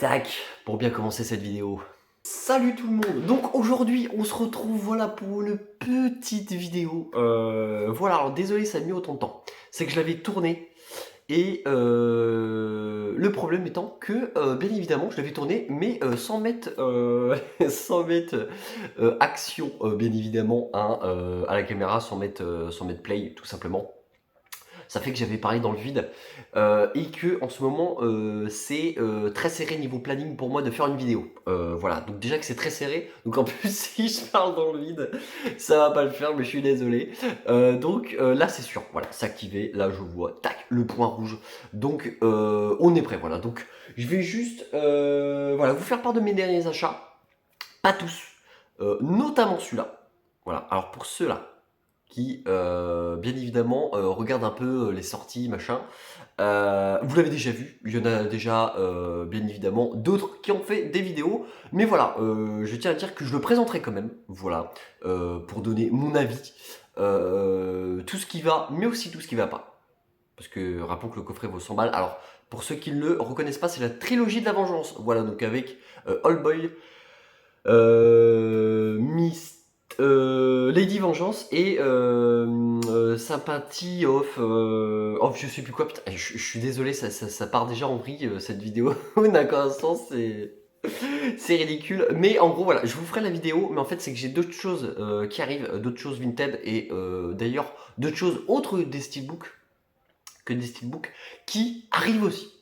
Tac, pour bien commencer cette vidéo. Salut tout le monde. Donc aujourd'hui on se retrouve voilà pour une petite vidéo. Voilà, alors désolé ça a mis autant de temps. C'est que je l'avais tourné et le problème étant que bien évidemment je l'avais tourné mais sans mettre, sans mettre action bien évidemment hein, à la caméra, sans mettre play tout simplement. Ça fait que j'avais parlé dans le vide et que en ce moment c'est très serré niveau planning pour moi de faire une vidéo. Voilà, donc déjà que c'est très serré, donc en plus si je parle dans le vide, ça va pas le faire, mais je suis désolé. Donc là c'est sûr, voilà, c'est activé, là je vois, tac, le point rouge. Donc on est prêt, voilà. Donc je vais juste voilà, vous faire part de mes derniers achats, pas tous, notamment celui-là. Voilà, alors pour ceux-là qui, bien évidemment, regarde un peu les sorties, machin. Vous l'avez déjà vu, il y en a déjà, bien évidemment, d'autres qui ont fait des vidéos. Mais voilà, je tiens à dire que je le présenterai quand même, voilà, pour donner mon avis. Tout ce qui va, mais aussi tout ce qui va pas. Parce que rappelons que le coffret vaut 100 balles. Alors, pour ceux qui ne le reconnaissent pas, c'est la trilogie de la vengeance. Voilà, donc avec Old Boy, Miss Lady Vengeance et Sympathy of je sais plus quoi. Putain, je suis désolé, ça part déjà en vrille cette vidéo. D'accord, instant, c'est ridicule. Mais en gros, voilà, je vous ferai la vidéo. Mais en fait, c'est que j'ai d'autres choses qui arrivent, d'autres choses Vinted et d'ailleurs d'autres choses autres des steelbooks que des steelbooks qui arrivent aussi.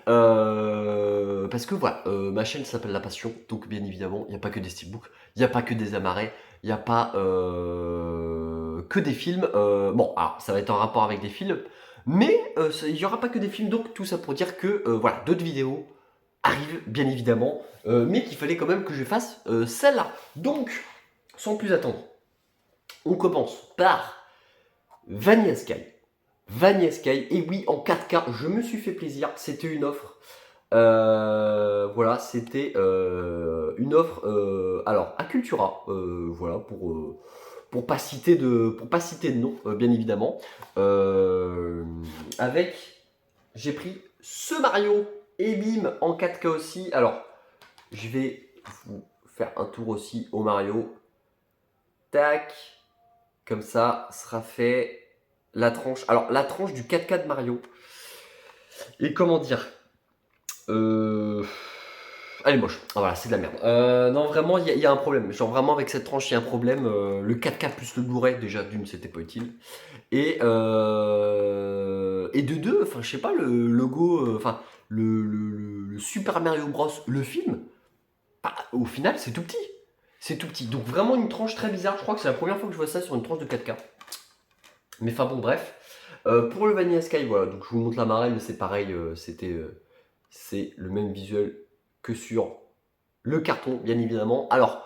Parce que voilà, ma chaîne s'appelle La Passion, donc bien évidemment, il n'y a pas que des steelbooks, il n'y a pas que des amarrets, il n'y a pas que des films. Bon, alors ça va être en rapport avec des films, mais il n'y aura pas que des films, donc tout ça pour dire que voilà, d'autres vidéos arrivent bien évidemment, mais qu'il fallait quand même que je fasse celle-là. Donc, sans plus attendre, on commence par Vanilla Sky. Vanilla Sky, et oui, en 4K, je me suis fait plaisir, c'était une offre. Voilà, c'était une offre, alors à Cultura, voilà, pour pas citer de nom, bien évidemment. Avec, j'ai pris ce Mario et bim en 4K aussi. Alors, je vais vous faire un tour aussi au Mario. Tac, comme ça sera fait. La tranche, alors la tranche du 4K de Mario. Et comment dire Elle est moche. Ah, voilà, c'est de la merde. Non, vraiment, il y a un problème. Genre, vraiment, avec cette tranche, il y a un problème. Le 4K plus le Blu-ray, déjà, d'une, c'était pas utile. Et de deux, enfin, je sais pas, le logo, enfin, le Super Mario Bros, le film, bah, au final, c'est tout petit. C'est tout petit. Donc, vraiment, une tranche très bizarre. Je crois que c'est la première fois que je vois ça sur une tranche de 4K. Mais enfin, bon, bref. Pour le Vanilla Sky, voilà, donc je vous montre la marée, mais c'est pareil, c'est le même visuel que sur le carton, bien évidemment. Alors,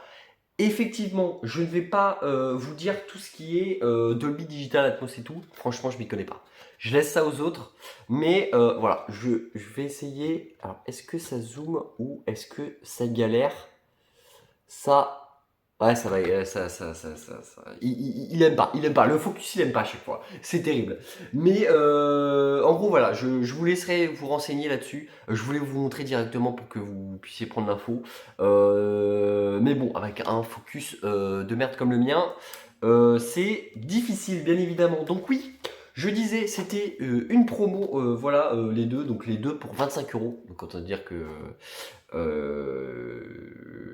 effectivement, je ne vais pas vous dire tout ce qui est Dolby Digital Atmos et tout. Franchement, je m'y connais pas. Je laisse ça aux autres. Mais voilà, je vais essayer. Alors, est-ce que ça zoome ou est-ce que ça galère? Ça, ouais, ça va. Il aime pas. Il aime pas. Le focus, il aime pas à chaque fois. C'est terrible. Mais en gros, voilà, je vous laisserai vous renseigner là-dessus. Je voulais vous montrer directement pour que vous puissiez prendre l'info. Mais bon, avec un focus de merde comme le mien, c'est difficile, bien évidemment. Donc oui, je disais, c'était une promo, voilà, les deux, donc les deux pour 25 €. Donc autant dire que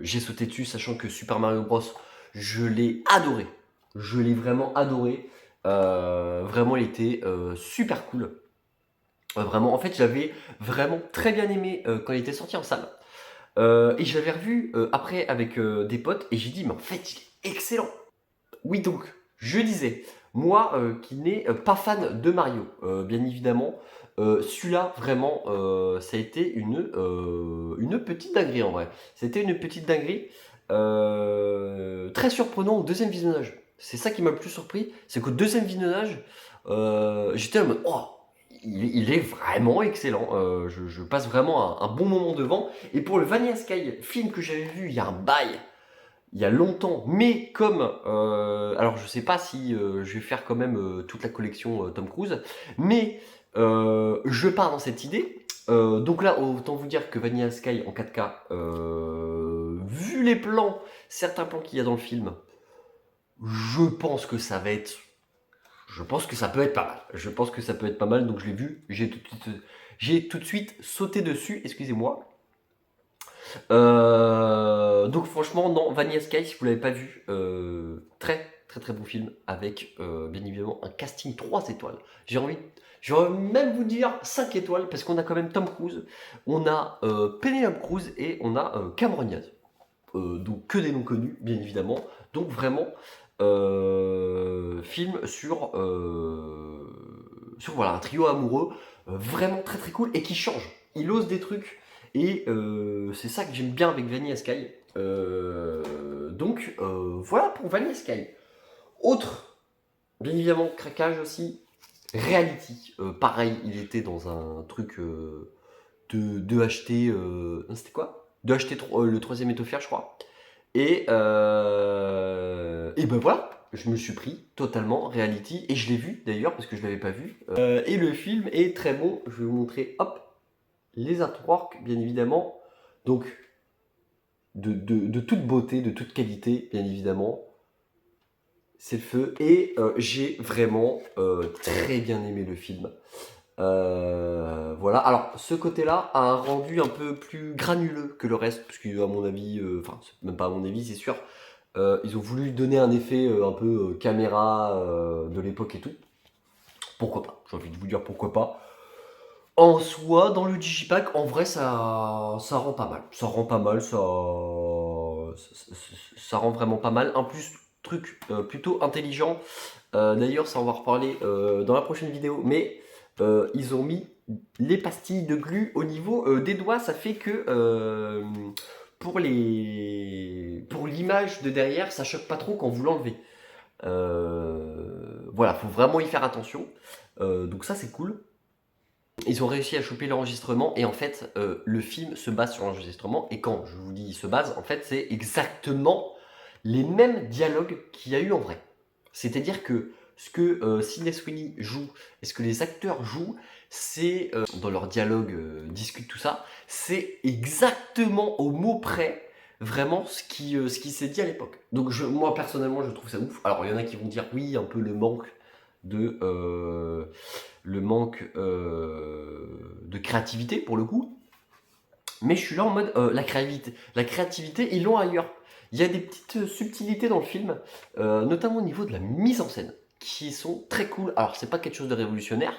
j'ai sauté dessus, sachant que Super Mario Bros, je l'ai adoré. Je l'ai vraiment adoré. Vraiment, il était super cool. Vraiment, en fait, j'avais vraiment très bien aimé quand il était sorti en salle. Et je l'avais revu après avec des potes et j'ai dit, mais en fait, il est excellent. Oui, donc, je disais, moi qui n'ai pas fan de Mario, bien évidemment, celui-là, vraiment, ça a été une petite dinguerie en vrai. C'était une petite dinguerie. Très surprenant au deuxième visionnage. C'est ça qui m'a le plus surpris, c'est qu'au deuxième visionnage, j'étais en mode, oh, il est vraiment excellent. Je passe vraiment un bon moment devant. Et pour le Vanilla Sky, film que j'avais vu il y a un bail, il y a longtemps, mais comme alors je sais pas si je vais faire quand même toute la collection Tom Cruise, mais je pars dans cette idée Donc là, autant vous dire que Vanilla Sky en 4K, vu les plans, certains plans qu'il y a dans le film, je pense que ça va être... Je pense que ça peut être pas mal. Je pense que ça peut être pas mal, donc je l'ai vu. J'ai tout de suite sauté dessus, excusez-moi. Donc franchement, non, Vanilla Sky, si vous l'avez pas vu, très très très bon film avec bien évidemment un casting 3 étoiles. J'ai envie de même vous dire 5 étoiles parce qu'on a quand même Tom Cruise, on a Penelope Cruz et on a Cameron Diaz. Donc que des noms connus, bien évidemment. Donc vraiment, film sur voilà, un trio amoureux vraiment très très cool et qui change. Il ose des trucs et c'est ça que j'aime bien avec Vanilla Sky. Donc voilà pour Vanilla Sky. Autre, bien évidemment, craquage aussi. Reality. Pareil, il était dans un truc de acheter. C'était quoi? De acheter le troisième étau fier, je crois. Et ben voilà, je me suis pris totalement Reality et je l'ai vu d'ailleurs parce que je l'avais pas vu. Et le film est très bon. Je vais vous montrer, hop, les artworks bien évidemment. Donc de toute beauté, de toute qualité bien évidemment. C'est le feu et j'ai vraiment très bien aimé le film. Voilà, alors ce côté-là a un rendu un peu plus granuleux que le reste, parce que à mon avis, enfin même pas à mon avis, c'est sûr, ils ont voulu lui donner un effet un peu caméra de l'époque et tout. Pourquoi pas? J'ai envie de vous dire pourquoi pas. En soi, dans le Digipack, en vrai, ça rend pas mal. Ça rend pas mal, ça rend vraiment pas mal. En plus, truc plutôt intelligent. D'ailleurs, ça on va en reparler dans la prochaine vidéo. Mais ils ont mis les pastilles de glu au niveau des doigts. Ça fait que pour l'image de derrière, ça choque pas trop quand vous l'enlevez. Voilà, faut vraiment y faire attention. Donc ça, c'est cool. Ils ont réussi à choper l'enregistrement et en fait, le film se base sur l'enregistrement. Et quand je vous dis il se base, en fait, c'est exactement les mêmes dialogues qu'il y a eu en vrai. C'est-à-dire que ce que Sydney Sweeney joue et ce que les acteurs jouent, c'est dans leur dialogue, discutent tout ça, c'est exactement au mot près vraiment ce qui s'est dit à l'époque. Donc moi personnellement, je trouve ça ouf. Alors il y en a qui vont dire oui, un peu de de créativité pour le coup. Mais je suis là en mode la créativité, ils l'ont ailleurs. Il y a des petites subtilités dans le film, notamment au niveau de la mise en scène, qui sont très cool. Alors c'est pas quelque chose de révolutionnaire,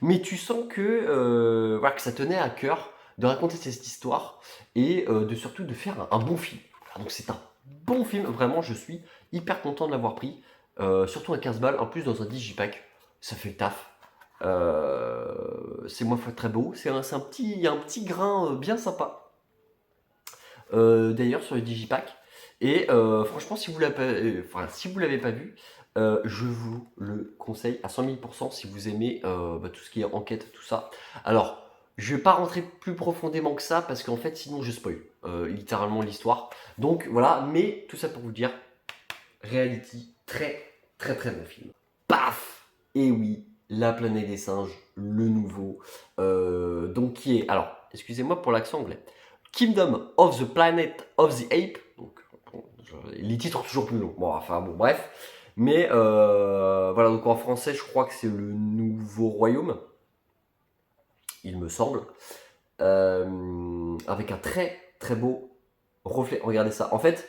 mais tu sens que, voilà, que ça tenait à cœur de raconter cette histoire et surtout de faire un bon film. Donc c'est un bon film, vraiment je suis hyper content de l'avoir pris, surtout à 15 balles, en plus dans un digipack, ça fait le taf. C'est moi très beau, il y a un petit grain bien sympa d'ailleurs sur le digipack. Et franchement, si vous l'avez pas vu, je vous le conseille à 100 000% si vous aimez tout ce qui est enquête, tout ça. Alors, je vais pas rentrer plus profondément que ça parce qu'en fait, sinon je spoil littéralement l'histoire. Donc voilà, mais tout ça pour vous dire, Reality, très très très bon film. Paf! Et oui, La planète des singes, le nouveau. Donc qui est, alors, excusez-moi pour l'accent anglais. Kingdom of the Planet of the Ape. Donc, bon, les titres sont toujours plus longs. Bon, enfin bon, bref. Mais voilà, donc en français, je crois que c'est le nouveau royaume, il me semble. Avec un très très beau reflet. Regardez ça. En fait,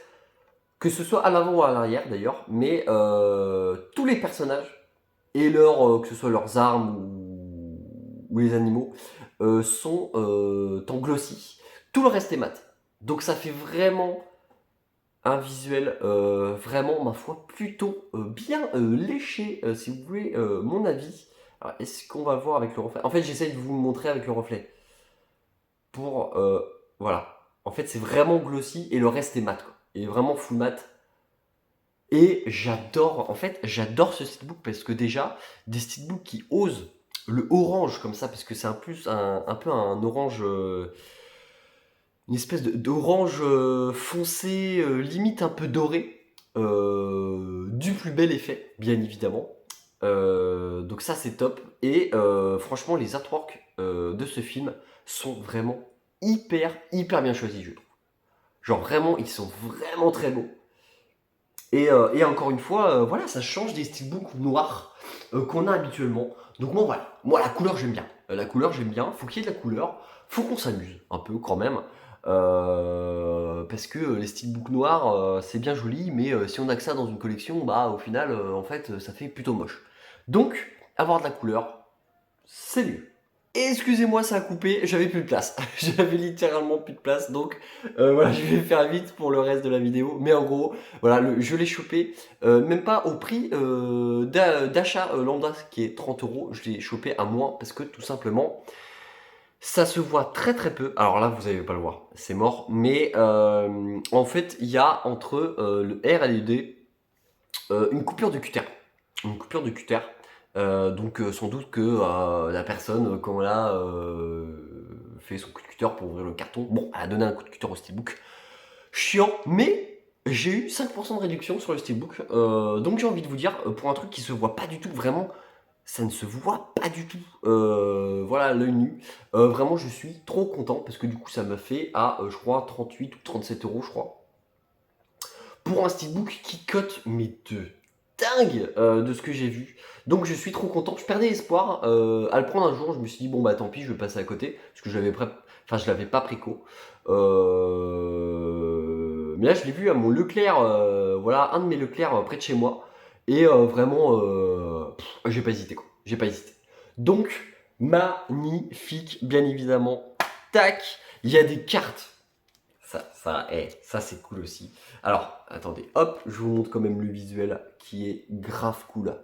que ce soit à l'avant ou à l'arrière d'ailleurs, mais tous les personnages et que ce soit leurs armes ou les animaux, sont en glossy. Tout le reste est mat. Donc ça fait vraiment un visuel vraiment, ma foi, plutôt bien léché, si vous voulez mon avis. Alors, est-ce qu'on va voir avec le reflet? En fait, j'essaye de vous le montrer avec le reflet. Pour, voilà. En fait, c'est vraiment glossy et le reste est mat, quoi. Il est vraiment full mat. Et j'adore, en fait, j'adore ce steelbook parce que déjà, des steelbooks qui osent le orange comme ça, parce que c'est un peu un orange, une espèce d'orange foncé, limite un peu doré, du plus bel effet, bien évidemment. Donc ça, c'est top. Et franchement, les artworks de ce film sont vraiment hyper bien choisis, je trouve. Genre vraiment, ils sont vraiment très beaux. Et encore une fois, voilà, ça change des steelbooks noirs qu'on a habituellement. Donc moi voilà, moi la couleur j'aime bien. La couleur j'aime bien, faut qu'il y ait de la couleur, faut qu'on s'amuse un peu quand même. Parce que les steelbooks noirs, c'est bien joli, mais si on a que ça dans une collection, bah au final, en fait, ça fait plutôt moche. Donc, avoir de la couleur, c'est mieux. Excusez-moi, ça a coupé, j'avais plus de place. J'avais littéralement plus de place, donc voilà, je vais faire vite pour le reste de la vidéo. Mais en gros, voilà, je l'ai chopé, même pas au prix d'achat lambda qui est 30 €, je l'ai chopé à moins parce que tout simplement, ça se voit très peu. Alors là, vous n'allez pas le voir, c'est mort. Mais en fait, il y a entre le R et le D une coupure de cutter. Une coupure de cutter. Donc sans doute que la personne, quand elle a fait son coup de cutter pour ouvrir le carton, bon, elle a donné un coup de cutter au steelbook. Chiant, mais j'ai eu 5% de réduction sur le steelbook. Donc j'ai envie de vous dire, pour un truc qui se voit pas du tout, vraiment, ça ne se voit pas du tout. Voilà, à l'œil nu. Vraiment, je suis trop content parce que du coup, ça m'a fait à, je crois, 38 ou 37 €, je crois. Pour un steelbook qui cote, mais de dingue de ce que j'ai vu. Donc je suis trop content. Je perdais espoir à le prendre un jour. Je me suis dit, bon bah tant pis, je vais passer à côté. Parce que je l'avais je l'avais pas préco. Mais là, je l'ai vu à mon Leclerc, voilà, un de mes Leclerc près de chez moi. Et vraiment, j'ai pas hésité quoi. J'ai pas hésité. Donc, magnifique, bien évidemment. Tac, il y a des cartes. Ça c'est cool aussi. Alors, attendez, hop, je vous montre quand même le visuel qui est grave cool.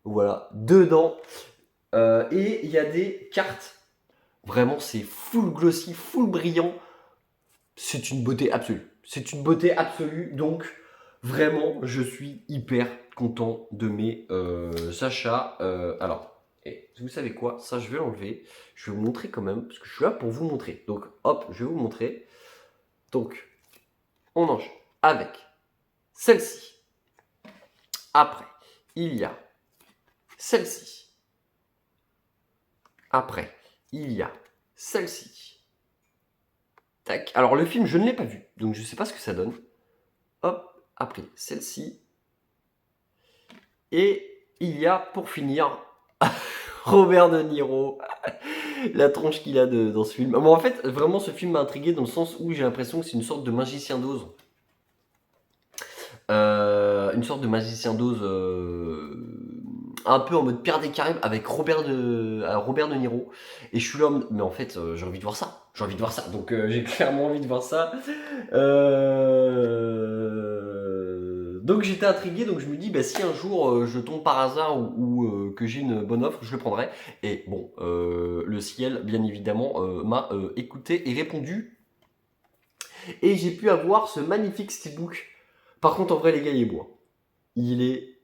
Voilà, dedans. Et il y a des cartes. Vraiment, c'est full glossy, full brillant. C'est une beauté absolue. C'est une beauté absolue. Donc, vraiment, je suis hyper content de mes achats. Alors, vous savez quoi? Ça, je vais l'enlever. Je vais vous montrer quand même, parce que je suis là pour vous montrer. Donc, hop, je vais vous montrer. Donc, on enchaîne avec celle-ci. Après, il y a celle-ci. Après, il y a celle-ci. Tac. Alors, le film, je ne l'ai pas vu, donc je ne sais pas ce que ça donne. Hop, après, celle-ci. Et il y a, pour finir, Robert De Niro. La tronche qu'il a dans ce film. Bon, en fait, vraiment, ce film m'a intrigué dans le sens où j'ai l'impression que c'est une sorte de magicien d'Oz. Une sorte de magicien d'Oz un peu en mode Pirates des Caraïbes avec Robert De Niro. Et je suis là, mais en fait, j'ai envie de voir ça. J'ai envie de voir ça. Donc, j'ai clairement envie de voir ça. Donc, j'étais intrigué. Donc, je me dis, bah, si un jour je tombe par hasard ou que j'ai une bonne offre, je le prendrai. Et bon, le ciel, bien évidemment, m'a écouté et répondu. Et j'ai pu avoir ce magnifique steelbook. Par contre, en vrai, les gars, il est beau. Hein. Il est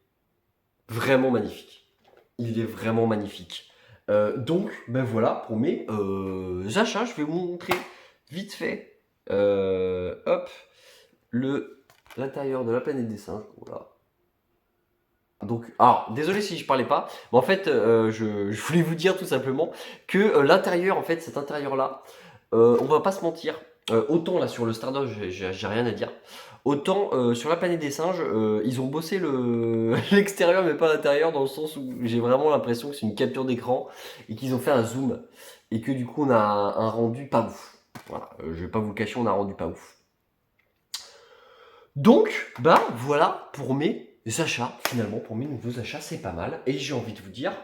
vraiment magnifique. Il est vraiment magnifique. Donc, ben voilà, pour mes achats, je vais vous montrer vite fait, hop, l'intérieur de la planète des singes. Voilà. Donc, alors, désolé si je parlais pas, mais en fait, je voulais vous dire tout simplement que l'intérieur, en fait, cet intérieur-là, on va pas se mentir, autant là sur le Stardust, j'ai rien à dire. Autant sur la planète des singes, ils ont bossé l'extérieur mais pas l'intérieur dans le sens où j'ai vraiment l'impression que c'est une capture d'écran et qu'ils ont fait un zoom et que du coup on a un rendu pas ouf. Voilà, je vais pas vous le cacher, on a un rendu pas ouf. Donc, bah voilà pour mes achats, finalement, pour mes nouveaux achats, c'est pas mal. Et j'ai envie de vous dire,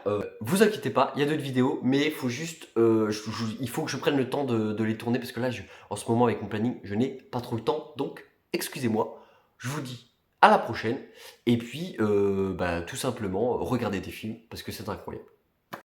vous inquiétez pas, il y a d'autres vidéos, mais il faut juste, il faut que je prenne le temps de les tourner parce que là, en ce moment, avec mon planning, je n'ai pas trop le temps. Donc, excusez-moi, je vous dis à la prochaine. Et puis, bah, tout simplement, regardez des films parce que c'est incroyable.